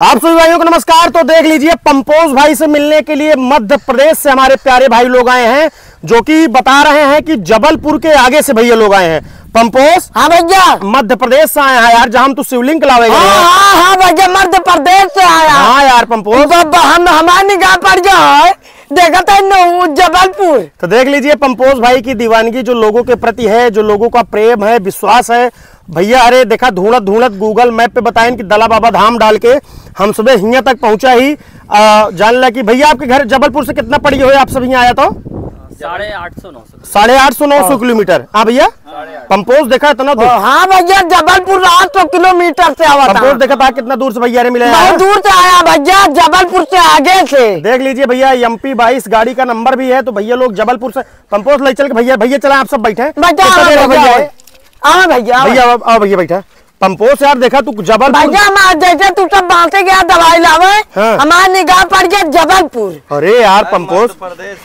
आप सभी भाइयों को नमस्कार। तो देख लीजिए, पंपोज भाई से मिलने के लिए मध्य प्रदेश से हमारे प्यारे भाई लोग आए हैं, जो कि बता रहे हैं कि जबलपुर के आगे से भैया लोग आए हैं। पंपोज, हाँ भैया, मध्य प्रदेश से आए हैं यार, जहाँ हम तो शिवलिंग लावे। हाँ भैया, मध्य प्रदेश से आया। हाँ यार पंपोज, हम हमारे निगाह पड़ गया, देखा था जबलपुर। तो देख लीजिए पंपोज भाई की दीवानगी जो लोगों के प्रति है, जो लोगों का प्रेम है, विश्वास है भैया। अरे देखा, ढूंढत ढूंढत गूगल मैप पे बताएं कि दला बाबा धाम डाल के हम सुबह हिया तक पहुंचा ही जान ला कि भैया आपके घर जबलपुर से कितना पड़ी हो, आप सब यहाँ आया तो 850-900 किलोमीटर। हाँ भैया पंपोज देखा इतना दूर। हाँ भैया, जबलपुर 800 किलोमीटर से आवा था। पंपोज देखा था कितना दूर से भैया मिले, बहुत दूर से आया भैया, जबलपुर से आगे से। देख लीजिए भैया, MP 22 गाड़ी का नंबर भी है, तो भैया लोग जबलपुर से पंपोज ले चल के भैया चला, आप सब बैठे भैया। आओ भैया बैठा। पंपोज यार देखा तू जबलपुर भैया, जैसे तू सब बांटे गया दवाई लावे, हमारे निगाह पड़ गया जबलपुर। अरे यार पंपोज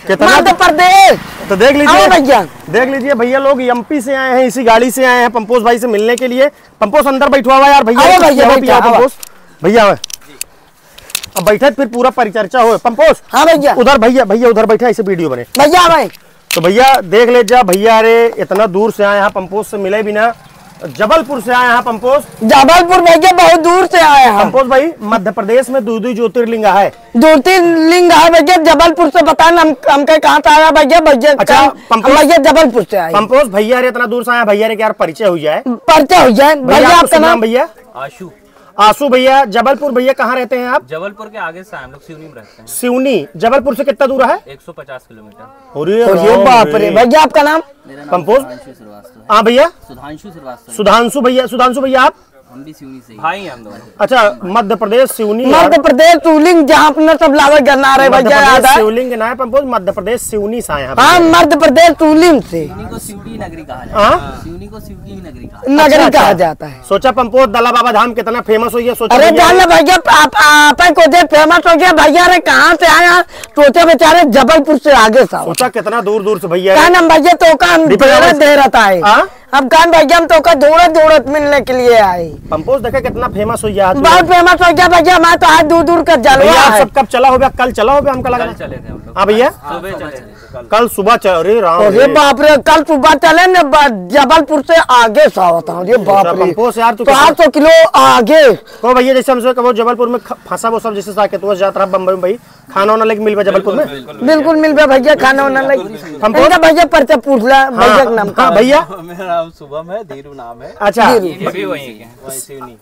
कितना मध्य प्रदेश। तो देख लीजिए भैया, देख लीजिए भैया लोग MP से आए हैं, इसी गाड़ी से आए हैं पंपोज भाई से मिलने के लिए। पंपोज अंदर बैठा हुआ यार भैया, पंपोज भैया अब बैठे फिर पूरा परिचर्चा हो। पंपोज, हाँ भैया, उधर भैया उधर बैठा, ऐसे वीडियो बने भैया भाई। तो भैया देख ले जा भैया, अरे इतना दूर से आए हैं पंपोज से मिले बिना, जबलपुर से आए हैं पंपोज। जबलपुर भैया बहुत दूर से आए हैं पंपोज भाई। मध्य प्रदेश में दो ज्योतिर्लिंग है, ज्योतिर्लिंग है भैया। जबलपुर से बताना हम कहाँ से आया भैया। अच्छा भैया जबलपुर से आए पंपोज। भैया रे इतना दूर से आया, भैया रे क्या परिचय हो जाए, परिचय हो जाए भैया। आपका नाम भैया? आशु भैया। जबलपुर भैया कहाँ रहते हैं आप? जबलपुर के आगे से हम लोग सिवनी में रहते हैं। सिवनी जबलपुर से कितना दूर है? 150 किलोमीटर। अरे बाप रे। भैया आपका नाम? पंपोज। हाँ भैया, सुधांशु भैया आप? हम भी सिवनी से भाई हम दोनों। अच्छा, मध्य प्रदेश सिवनी, मध्य प्रदेश शिवलिंग, जहाँ अपना सब लावे गन्ना रहे भैया। शिवलिंग के नाम पंपोज, मध्य प्रदेश सिवनी से आए हैं। हाँ, मध्य प्रदेश शिवलिंग से। सिवनी को शिवकी नगरी कहा जाता है। सिवनी को शिवकी नगरी कहा जाता है। सोचा पंपोज दला बाबा धाम कितना फेमस हो गया। सोचा अरे जान भैया, आप को फेमस हो गया भैया रे। कहाँ से आया? सोचे बेचारे जबलपुर से आगे से। सोचा कितना दूर दूर से भैया। क्या नाम भैया? तो का दे रहता है। अब कान भैया हम तो का दौड़त मिलने के लिए आए। पंपोज देखा कितना फेमस हो गया, बहुत फेमस हो गया भैया। मैं तो आज दूर का जलवा है। सब कब चला हो गया? कल चला हो गया, हमको लगा चले थे हम लोग। हाँ भैया, कल सुबह चल। अरे राम, अरे बाप रे, कल सुबह चले न जबलपुर से आगे से आवता। अरे बाप रे पंपोज यार, तू 800 किलो आगे। तो भैया जैसे हमसे कहो जबलपुर में फंसा वो सब, जैसे साकेत जाता बम्बई में भाई, खाना वाना लेके मिल जबलपुर में? बिल्कुल मिल भैया, खाना वाना लेके। हमको भैया परिचय पूछ ला भैया का नाम। हाँ भैया, मेरा नाम शुभम है, धीरू नाम है। अच्छा,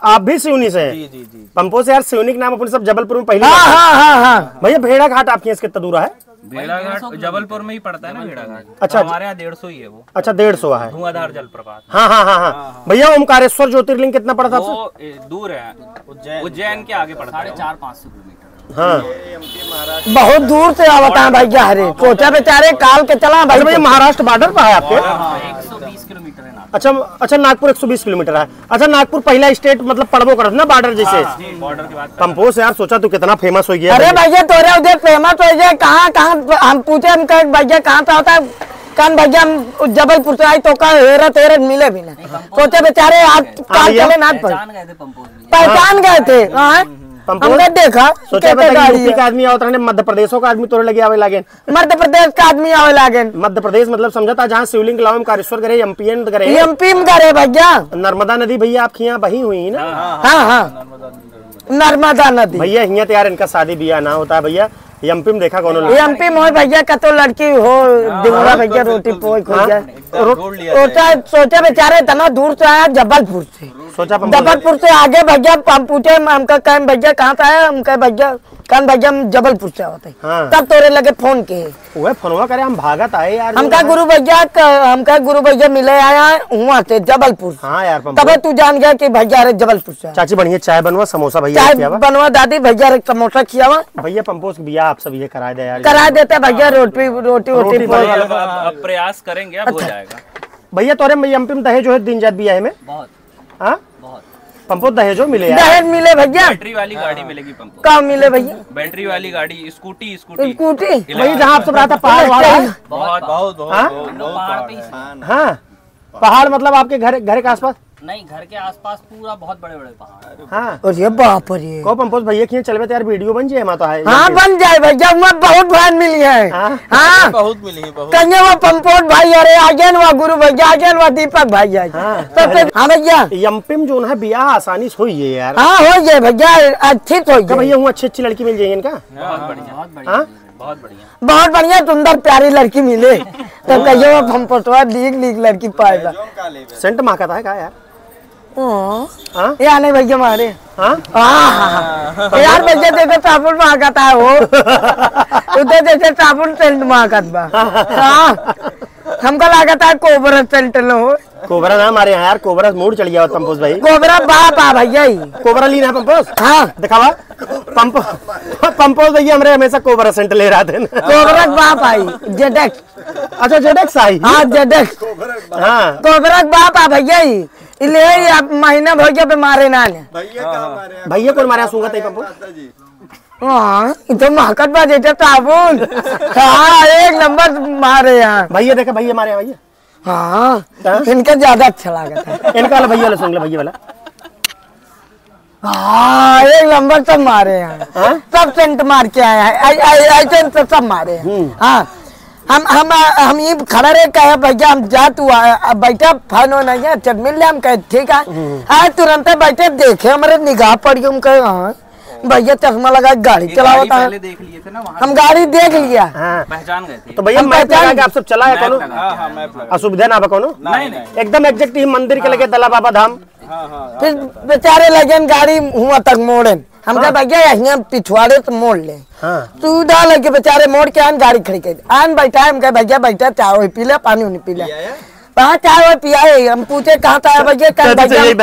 आप भी सिवनी से हैं? जी। पंपोज यार, सिवनी के नाम अपने सब जबलपुर में पहले। हाँ भैया भेड़ा घाट आपके यहाँ कितना दूर है? भेड़ाघाट जबलपुर में ही पड़ता है ना भेड़ाघाट। अच्छा, हमारे यहाँ 150 ही है वो। अच्छा 150 है। धुआंधार जलप्रपात। हाँ। भैया ओमकारेश्वर ज्योतिर्लिंग कितना पड़ता है? वो दूर है, उज्जैन के आगे पड़ता है, 400-500 किलोमीटर। हाँ, बहुत दूर से आवता है भैया। हरे सोचा बेचारे काल के चला भाई। भैया महाराष्ट्र बॉर्डर पर है आपके? 120 किलोमीटर है। अच्छा नागपुर 120 किलोमीटर है। अच्छा, नागपुर पहला स्टेट मतलब पड़बो करत ना बॉर्डर जैसे। बॉर्डर के बाद पंपोज यार, सोचा तू कितना फेमस हो गया। अरे भैया तोरे उधर फेमस हो गया। कहाँ हम पूछे, हम कहे भैया कहाँ से होता है? कान भैया हम जबलपुर से आए तो का हेरत मिले भी ना। सोचे बेचारे आज काल चले ना, पहचान गए थे। हमने देखा सोचा यूपी का आदमी आवत रहे, मध्य प्रदेश का आदमी तोरे लगे आवे लागे। मध्य प्रदेश का आदमी आवे लागे। मध्य प्रदेश मतलब समझता जहाँ शिवलिंग लाओ कारेश्वर करे, MP में करे भैया। नर्मदा नदी भैया आपकी यहाँ बही हुई ना? हाँ, नर्मदा नदी भैया। यहाँ तो यार इनका शादी ब्याह ना होता है भैया। MP में देखा कौन? MP में हो भैया का तो लड़की हो दिवरा भैया, रोटी पोई खो जाए। सोचा बेचारे इतना दूर से आया जबलपुर से। सोचा जबलपुर से आगे भैया हम पूछे, हमका कहे भैया कहाँ से आया? हम कहे भैया कान भैया हम जबलपुर से होते। तब तोरे लगे फोन के वो फोनवा करे, हम भागत आए यार। हमका गुरु भैया मिले आया वहाँ से जबलपुर। हाँ यार, तब तू जान गया कि भैया रे जबलपुर से। चाची बढ़िया चाय बनवा, समोसा भैया चाय बनवा, दादी भैया रे समोसा खियावा। भैया पंपोज बिया आप सब ये करा दे यार। करा देते भैया, रोटी अब प्रयास करेंगे, अब हो जाएगा भैया। तोरे MP में दहेज जो है दिन जात बिया है में बहुत। पंपोज दहेजो मिले यार? दहेज मिले भैया। बैटरी वाली गाड़ी मिलेगी पंपोज। कहाँ मिले भैया? बैटरी वाली गाड़ी, स्कूटी वही जहाँ आप सब रहता पहाड़। बहुत। हाँ, पहाड़ मतलब आपके घर के आसपास? नहीं, घर के आसपास पूरा बहुत बड़े बड़े पहाड़। हाँ और ये बाप रे, को पंपोज भैया खिए चलवे तो यार वीडियो बन जाए तो है। हाँ बन जाए भैया, मैं बहुत बहन मिली है। हाँ बहुत मिली है, बहुत। कन्या वो पंपोज भाई, अरे आगे वो गुरु भैया, आगे वो दीपक भाई आए। तो फिर हाँ भैया, एमपी में जो है ब्याह आसानी से हुई है यार। हाँ हो जाए भैया, अच्छी तो हो क्या जाए भैया हूँ अच्छी अच्छी लड़की मिल जाएगी इनका। बहुत बढ़िया, बहुत बढ़िया, हाँ? बहुत बढ़िया। बहुत बढ़िया सुंदर प्यारी लड़की मिले तो कहिए वो पंपोटवा लीक लीक लड़की पाएगा। सेंट महकता है क्या यार। हाँ? ये आने भैया मारे। हाँ यार भैया जैसे साबुन महकता है वो उधर जैसे साबुन सेंट महकत बा। हाँ हमको लागत है कोबरा सेंट लो। कोबरा ना हमारे यहाँ यार, कोबरा मूड चढ़ गया पंपोज भाई। कोबरा बाप आ भैया ही। कोबरा लीना है पंपोज। हाँ दिखावा पंपोज भैया हमारे हमेशा कोबरा सेंट ले रहे थे। कोबरा बाप आई जेडेक्स। अच्छा जेडेक्स आई। हाँ जेडेक्स, हाँ कोबरा बाप आ भैया ही। ले आप महीना भैया पे मारे ना ले। भैया कौन मारे सूंगा तई पंपोज। हाँ तो महकत बा जैसे साबुन। हाँ एक नंबर मारे यहाँ भैया देखा भैया मारे भैया। हाँ इनका ज्यादा अच्छा लगा था। इनका वाला भैया वाला सुन ले भैया वाला। हाँ एक नंबर सब मारे हैं। सब सेंट मार के आया है, ऐसे सब मारे हैं। हाँ हम ये खड़ा रहे कहे भैया हम जा तू बैठा फन हो नहीं है चल मिल ले। हम कहे ठीक है, आए तुरंत बैठे देखे हमारे निगाह पड़ी। हम कहे हाँ भैया चश्मा लगा गाड़ी चलाओ था। पहले देख लिए थे ना वहाँ, हम गाड़ी देख लिया। हाँ पहचान गए थे। तो भैया मैप लगा के आप सब चला है कोनो मैप असुविधा ना कोनो। नहीं एकदम एग्जैक्ट ही मंदिर के लगे दला बाबा धाम। फिर बेचारे लगे गाड़ी हुआ तक मोड़े। हम कहे भैया यहाँ पिछवाड़े तो मोड़ ले। हाँ सीधा लगे बेचारे मोड़ के आन गाड़ी खड़ी कर आन बैठा। हम कहे भैया बैठा चाय पी ले, पानी नहीं पी ले। कहाँ चाय पिया है। हम पूछे कहाँ था भैया, कहाँ भैया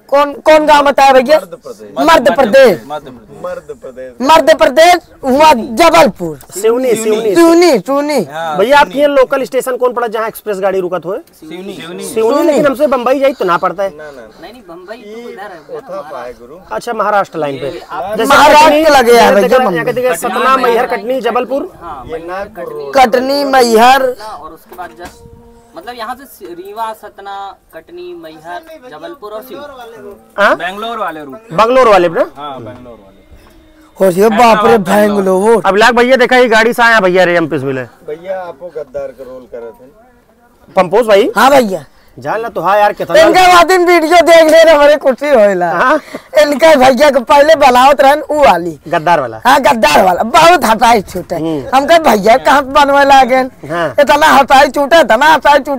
कौन कौन गाँव बताया भैया। मध्य प्रदेश। मध्य प्रदेश हुआ जबलपुर। सिवनी सिवनी सुनी सुनी। भैया आपके यहाँ लोकल स्टेशन कौन पड़ा जहाँ एक्सप्रेस गाड़ी रुकत हो। सिवनी लेकिन हमसे बम्बई जाई तो ना पड़ता है। नहीं बम्बई तो इधर है। अच्छा महाराष्ट्र लाइन पे महाराष्ट्र लगे है भैया। सतना मैहर कटनी जबलपुर कटनी मैहर और उसके बाद जस्ट मतलब यहाँ से रीवा, सतना, कटनी, मैहर, जबलपुर और हाँ? बेंगलोर वाले रूट। बंगलोर वाले ना। हाँ बेंगलोर वाले। और ये बाप रे बेंगलोर। अब लाख भैया देखा ये गाड़ी से आया भैया रे एमपी मिले। भैया आपको गद्दार का रोल कर रहे थे पंपोज भाई। हाँ भैया जान ला तो हाँ यार कितना इनका वादिन वीडियो देख ले रहे हमारे खुशी होइला। हाँ? इनका भैया को पहले बनावत रहन ऊ वाली। गद्दार वाला। हाँ गद्दार वाला बहुत हटाई छूटे। हम कहे भैया कहाँ बनवे लागे। हाँ। इतना हटाई छूटे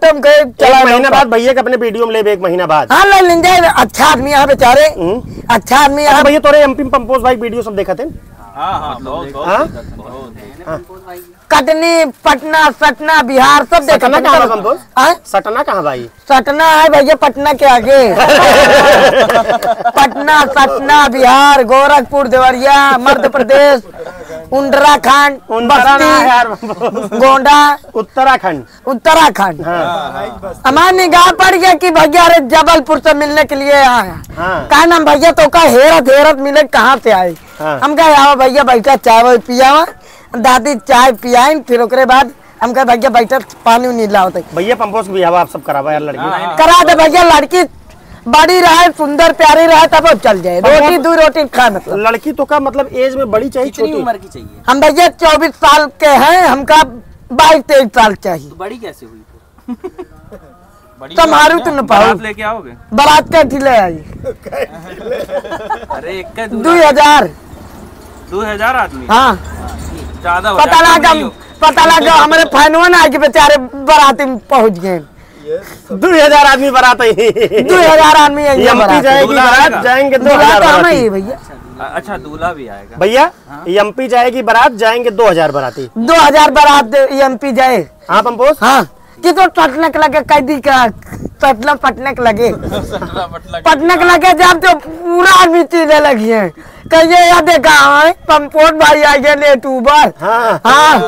हम कहे चला एक महीना बाद भैया के अपने वीडियो में ले एक महीना बाद। हाँ ले लेंगे। अच्छा आदमी यहाँ बेचारे, अच्छा आदमी यहाँ। भैया तोरे एमपी पंपोज भाई वीडियो सब देखा थे। कटनी, पटना, सटना, बिहार सब देखा। सटना कहाँ पंपोज। हाँ? सटना कहाँ भाई। सटना है भैया पटना के आगे। पटना, सटना, बिहार, गोरखपुर, देवरिया, मध्य प्रदेश, उत्तराखंड, बस्ती, गोंडा, उत्तराखंड। उत्तराखंड। हमारी निगाह पड़ गया कि भैया अरे जबलपुर से मिलने के लिए आया। कहा नाम भैया तो का हेरत हेरत मिले कहाँ से आए। हम कहे आओ भैया बैठा चाय पिया। दादी चाय पियाई फिर ओकरे बाद हम कहे भैया बैठा पानी नहीं लाओ। भैया पंपोज भी आप सब करावा यार लड़की करा दे भैया। लड़की बड़ी रहे, सुंदर प्यारी रहे तब चल जाए। रोटी दो रोटी खाए मतलब। लड़की तो का मतलब एज में बड़ी चाहिए कितनी छोटी उम्र की चाहिए। हम भैया 24 साल के हैं, हमका 22-23 साल चाहिए। तो बड़ी कैसे हुई फिर। तुम्हारू तो न पाओ। लेके आओगे बारात का ले आई। अरे एक 2000 आदमी। हाँ ज्यादा पता लगा हमारे फैनवा ना कि बेचारे बाराती में पहुंच गए। 2000 आदमी बारात आई। 2000 आदमी एमपी जाएगी बारात जाएंगे 2000 बाराती। भैया अच्छा दूल्हा भी आएगा भैया। एमपी जाएगी बारात जाएंगे 2000 बाराती। 2000 बारात एमपी जाए। हाँ पंपोज। हाँ कि तो टटनक लगे कैदी का पटनक लगे। पटनक लगे जब तो पूरा आदमी चीजें लगी है। कहिए या देखा है पंपोज भाई आ गए यूट्यूबर। हाँ हाँ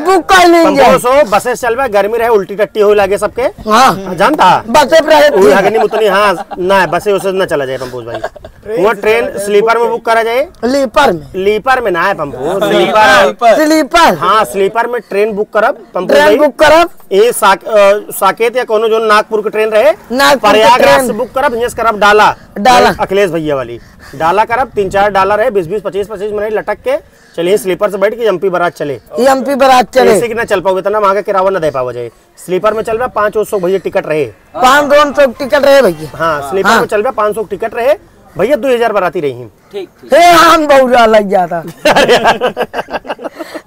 बुक कर लेंगे। बसे चलवे गर्मी रहे उल्टी टट्टी हो लगे सबके। हाँ जानता बसे उतनी हाँ ना बसे उसे ना चला जाए पंपोज भाई। वो ट्रेन स्लीपर में बुक करा जाए? लीपर में ना है पंपो, स्लीपर। हाँ स्लीपर में ट्रेन बुक करब पंपो, ट्रेन बुक करब ये साकेत या कोनो जो नागपुर के ट्रेन रहे, प्रयागराज से बुक करब, यस करब डाला अखिलेश भैया वाली डाला करब, 3-4 डाला रहे, 20-20 25-25 मिनट लटक के चलिए स्लीपर से बैठ के एमपी बारात चले, ऐसे कि ना चल पाओगे, इतना महंगा किराया ना दे पाओ जाए। स्लीपर में चल रहा 500 भैया टिकट रहे, 500 टिकट रहे भैया। हाँ स्लीपर में चल रहा 500 टिकट रहे भैया, 2000 बाराती रही। ठीक हम बहुत लग जाता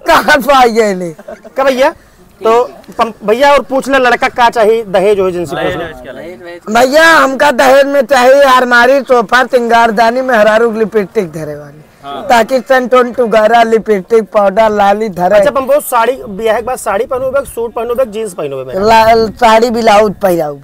कहाँ से आई गए क्या भैया? तो भैया और पूछ ले लड़का क्या चाहिए दहेज हो जिनसे भैया? हमका दहेज में चाहिए अलमारी, सोफा, सिंगारदानी में हरारू लिपस्टिक धरे वाली, ताकि संटोन टुगारा, लिपस्टिक, पाउडर, लाली धरे। अच्छा पंपो साड़ी ब्याह के बाद साड़ी पहनोगे, सूट पहनोगे, जीन्स पहनोगे? साड़ी ब्लाउज पहनाऊ।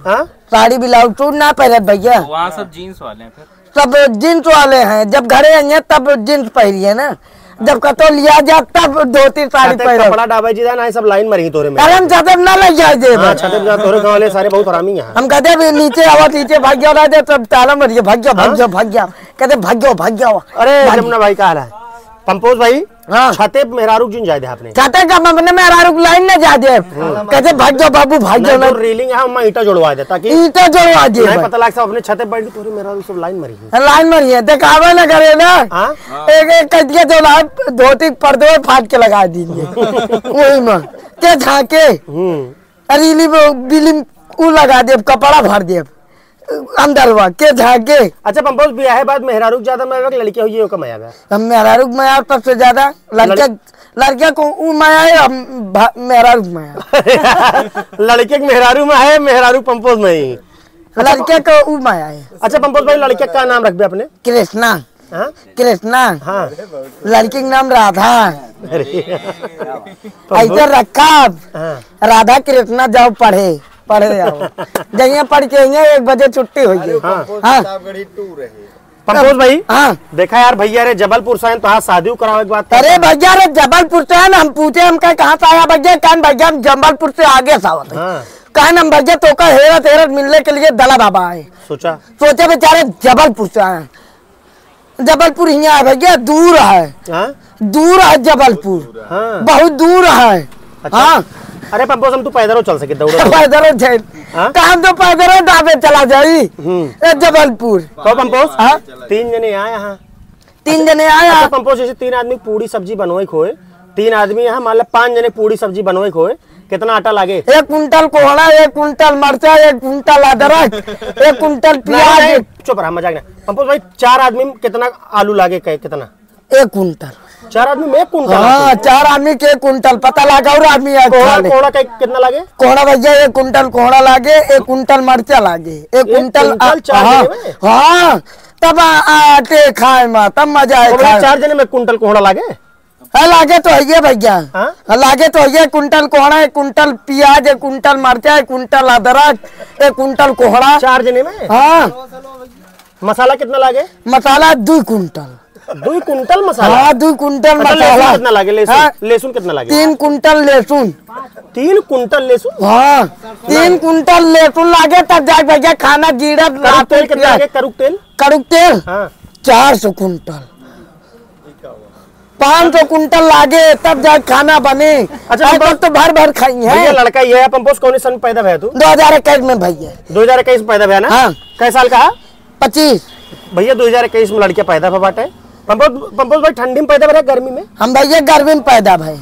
साड़ी ब्लाउज सूट ना पहनत भैया, वहाँ सब जीन्स वाले हैं, सब जींस वाले हैं। जब घरे आएंगे तब जींस पहनिए ना, जब कतो लिया जा तब धोती साड़ी पहनो। कपड़ा डाबा जी ना सब लाइन मरी तोरे में। अरे हम छाते ना लग जाए जे। हां छाते में तोरे गांव वाले सारे बहुत हरामी हैं। हम कहते नीचे आवा, नीचे भाग गया ना दे तब ताला मरिए, भाग गया कहते भाग गया। अरे जमुना भाई का हाल है पंपोज भाई? हाँ छाते मेहरारू जिन जाए आपने? छाते का हमने मेहरारू लाइन ना जा दे, कहते भाग जाओ बाबू भाग जाओ। जो रेलिंग है हम ईटा जोड़वा दे, ताकि ईटा जोड़वा दे, नहीं पता लग सब अपने छाते बैठ के तोरे मेहरारू सब लाइन मरी है दिखावे ना करे ना। एक कटिया जो धोती पर्दे फाट के लगा दीजिए वही में के झाके अरीली बिली उ लगा दे, कपड़ा भर दे अंदर के झाके। अच्छा पंपोज ब्याह है बाद मेहरारू ज्यादा माया लड़कियां हुई है कम आया? हम मेहरारू माया सबसे ज्यादा, लड़किया को उ माया है, मेहरारू माया। लड़के के मेहरारू में है, मेहरारू पंपोज में ही लड़के को उ माया है। अच्छा पंपोज भाई लड़के का नाम रख दे अपने? कृष्णा। कृष्णा। हाँ लड़की का नाम राधा। ऐसे रखा राधा कृष्णा जाओ पढ़े जाओ, जहाँ पढ़ के 1 बजे छुट्टी हुई है। पंपोज भाई हाँ देखा यार भैया रे जबलपुर से तो हाँ शादी कराओ एक बात। अरे भैया रे जबलपुर से हम पूछे हम कहाँ से आया भैया? कान भैया हम जबलपुर से आगे से आवत कान हम भैया तो का हेरत मिलने के लिए दला बाबा आए, सोचे बेचारे जबलपुर से आए। जबलपुर यहाँ है भैया, दूर है, दूर है जबलपुर, बहुत दूर है। हाँ अरे पंपोज हम तू पैदल चल सके दौड़ो पैदल काम तो पैदल ढाबे चला जाई जबलपुर। तो पंपोज 3 जने आए यहाँ, 3 जने आया पंपोज जैसे 3 आदमी पूरी सब्जी बनवाई खोए, 3 आदमी यहाँ मान लो 5 जने पूरी सब्जी बनवाई खोए, कितना आटा लागे? 1 कुंटल कोहड़ा, 1 कुंटल मरचा, 1 कुंटल अदरक, 1 कुंटल प्याज। चुप रहा मजाक नहीं पंपोज भाई। 4 आदमी में कितना आलू लागे? कितना? 1 कुंटल। 4 आदमी में 1 कुंटल? हाँ 4 आदमी के 1 कुंटल पता लगा। और आदमी कोहड़ा कितना लागे? कोहड़ा भैया 1 कुंटल कोहड़ा लागे, 1 कुंटल मरचा लागे, 1 कुंटल। हाँ तब आटे खाए में तब मजा आए। 4 जने में 1 कुंटल कोहड़ा लागे? लागे तो है भैया, लागे तो है 1 कुंटल कोहड़ा, 1 कुंटल प्याज, 1 कुंटल मरचा, 1 कुंटल अदरक, 1 कुंटल कोहड़ा। 4 जने में? हाँ। मसाला कितना लागे? मसाला 2 कुंटल। 2 कुंटल मसाला? हाँ 2 कुंटल मसाला। कितना लागे लहसुन कितना लागे? 3 कुंटल लहसुन। 3 कुंटल लहसुन? हाँ 3 कुंटल लहसुन लागे तब जाके भैया खाना जीरा। तेल कितना लागे? कड़ुक तेल 400 कुंटल, 500 कुंटल लागे तब जाके खाना बने। अच्छा तो भर खाई है। लड़का ये है पंपोज कौन सन पैदा भैया तू? 2021 में भैया। 2021 पैदा भैया ना? हाँ। कै साल का? 25 भैया 2021 में लड़के पैदा बाटे। पंपोज भाई ठंडी में पैदा भरे गर्मी में? हम भैया गर्मी में पैदा भाई।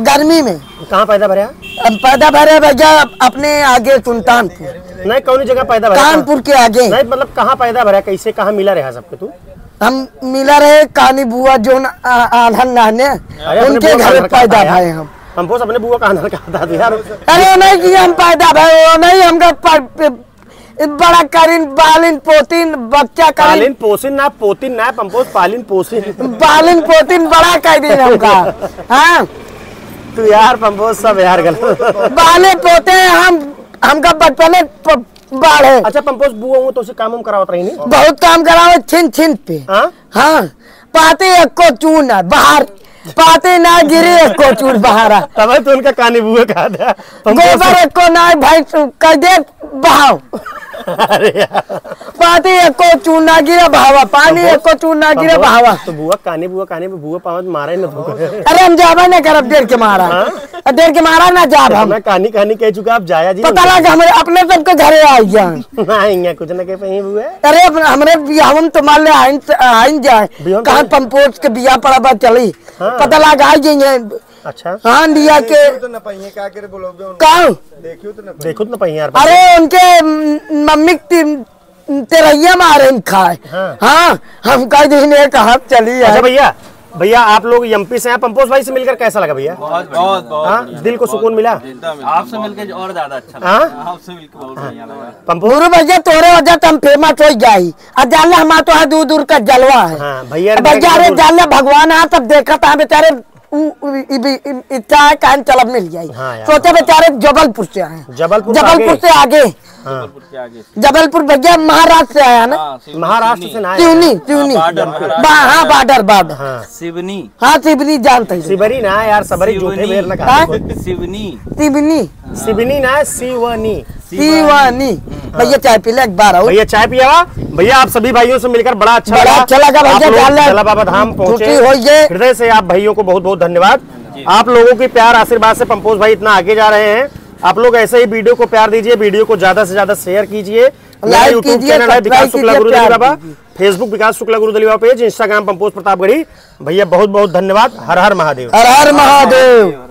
गर्मी में। कहाँ पैदा भरे? हम पैदा भरे भैया अपने आगे सुल्तानपुर। नहीं कौन जगह पैदा भरे? कानपुर के आगे। नहीं मतलब कहाँ पैदा भरे, कैसे कहाँ मिला रहा सबके तू? हम मिला रहे कानी बुआ जो आधन नहने उनके घर पैदा भाई। हम पंपोज अपने बुआ का आधार कहा था यार? अरे नहीं कि हम पैदा भाई नहीं, हमका बड़ा करीन बालिन पोतीन बच्चा पालिन पोसिन ना पोतिन ना पंपोज पालिन पोतीन बड़ा करीन हमका। हाँ तू यार पंपोज सब यार गलत बाले पोते हमका बचपने बाढ़ है। अच्छा पंपोज बुआ तो काम करावत रही नहीं? बहुत काम करावे छिन पे। हाँ पाते एको चून बाहर, पाते ना गिरे एको चून बाहर। तब तो उनका कानी बुआ कहा था गोबर एको ना भाई कह दे बहाव अरे यार पानी एको चूना गिरा भावा, पानी एको चूना गिरा भावा। तो बुआ काने पे बुआ पावत मारे न धोखा। अरे हम जाबा नहीं करब देर के मारा, देर के मारा ना जाब हम। मैं कहानी कह चुका, आप जाया जी पता लगा हमारे अपने सबके घरे आई जाए। आएंगे कुछ न कह पाएंगे बुआ। अरे हमरे बियाहन तो मान ले आइन जाए, कहाँ पंपोज के बिया पड़ा बा चली, पता लगा आई जाइए। अच्छा हाँ लिया के तो न पहिए क्या करे बोलोगे उनको? कहाँ देखियो तो न देखो तो पहिए यार। अरे उनके मम्मी तेरैया मारे खाए। हाँ हम कह दिन कहा चली। अच्छा भैया आप लोग एमपी से हैं, पंपोज भाई से मिलकर कैसा लगा भैया? बहुत दिल को सुकून मिला? आपसे मिलके और ज्यादा अच्छा लगा। आपसे मिलके बहुत बढ़िया लगा। पंपोज भैया तोरे वजह तो हम फेमस हो जाई। अब जाले हमारा तो है दूर दूर का जलवा है। भैया बेचारे जाले भगवान आ तब देखा था बेचारे इच्छा है कान चलब मिल जाये। सोचे बेचारे जबलपुर से आए, जबलपुर से आगे, जबलपुर भैया महाराष्ट्र से आया ना, महाराष्ट्र से ना, त्यूनी हाँ बॉर्डर सिवनी, हाँ सिवनी जानते हैं। सिबरी ना यार, सबरी झूठे मेर लगा। सिवनी ना सिवनी भैया चाय पी ले एक बार। भैया चाय पिया। भैया आप सभी भाइयों से मिलकर बड़ा अच्छा लगा भैया। जला बाबा धाम पहुंचे, हृदय से आप भाइयों को बहुत बहुत धन्यवाद। आप लोगों के प्यार आशीर्वाद से पंपोज भाई इतना आगे जा रहे हैं। आप लोग ऐसे ही वीडियो को प्यार दीजिए, वीडियो को ज्यादा से ज्यादा शेयर कीजिए। मेरा यूट्यूब चैनल है विकास शुक्ला गुरुदली बाबा, फेसबुक विकास शुक्ला गुरुदली बाबा पेज, इंस्टाग्राम पंपोज प्रतापगढ़ी। भैया बहुत बहुत धन्यवाद। हर हर महादेव। हर हर महादेव।